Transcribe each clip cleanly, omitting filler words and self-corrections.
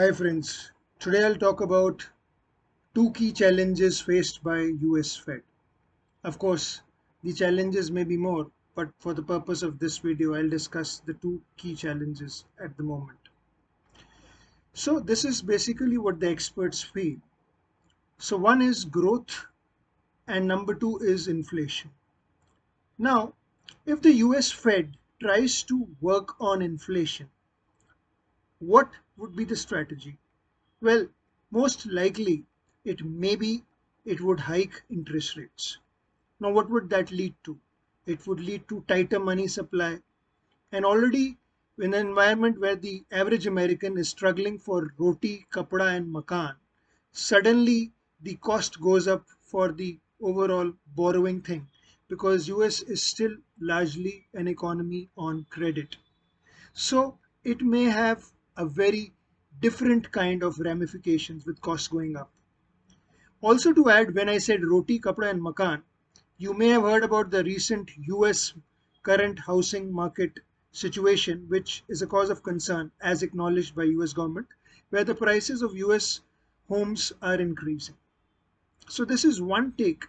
Hi friends, today I'll talk about two key challenges faced by US Fed. Of course, the challenges may be more, but for the purpose of this video, I'll discuss the two key challenges at the moment. So this is basically what the experts feel. So one is growth and number two is inflation. Now, if the US Fed tries to work on inflation, what would be the strategy? Well, most likely it would hike interest rates. Now, what would that lead to? It would lead to tighter money supply. And already in an environment where the average American is struggling for roti, kapda, and makan, suddenly the cost goes up for the overall borrowing thing because US is still largely an economy on credit. So it may have a very different kind of ramifications with costs going up. Also to add, when I said roti, kapda and makan, you may have heard about the recent US current housing market situation, which is a cause of concern as acknowledged by US government, where the prices of US homes are increasing. So this is one take.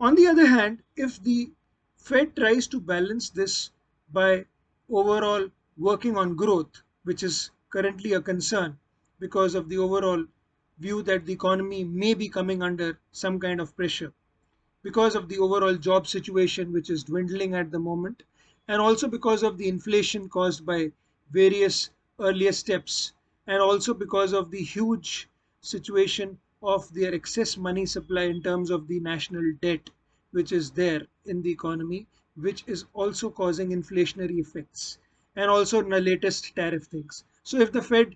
On the other hand, if the Fed tries to balance this by overall working on growth, which is currently a concern because of the overall view that the economy may be coming under some kind of pressure because of the overall job situation which is dwindling at the moment, and also because of the inflation caused by various earlier steps, and also because of the huge situation of their excess money supply in terms of the national debt which is there in the economy, which is also causing inflationary effects, and also the latest tariff things. So if the Fed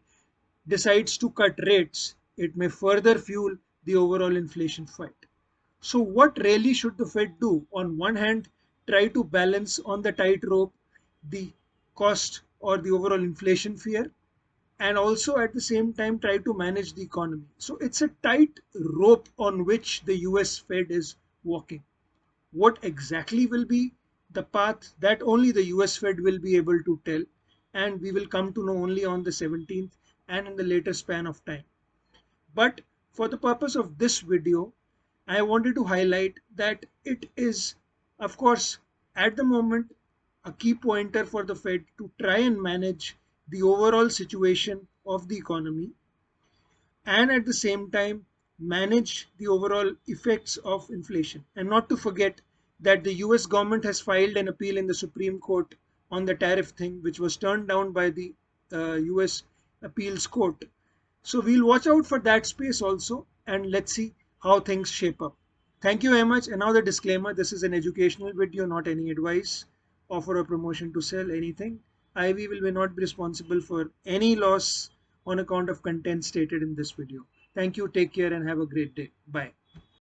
decides to cut rates, it may further fuel the overall inflation fight. So what really should the Fed do? On one hand, try to balance on the tightrope the cost or the overall inflation fear, and also at the same time try to manage the economy. So it's a tight rope on which the US Fed is walking. What exactly will be the path, that only the US Fed will be able to tell, and we will come to know only on the 17th and in the later span of time. But for the purpose of this video, I wanted to highlight that it is, of course, at the moment, a key pointer for the Fed to try and manage the overall situation of the economy and at the same time manage the overall effects of inflation. And not to forget that the US government has filed an appeal in the Supreme Court on the tariff thing, which was turned down by the US appeals court. So we'll watch out for that space also, and let's see how things shape up. Thank you very much. And now the disclaimer, this is an educational video, not any advice, offer or promotion to sell anything. IV will not be responsible for any loss on account of content stated in this video. Thank you, take care and have a great day. Bye.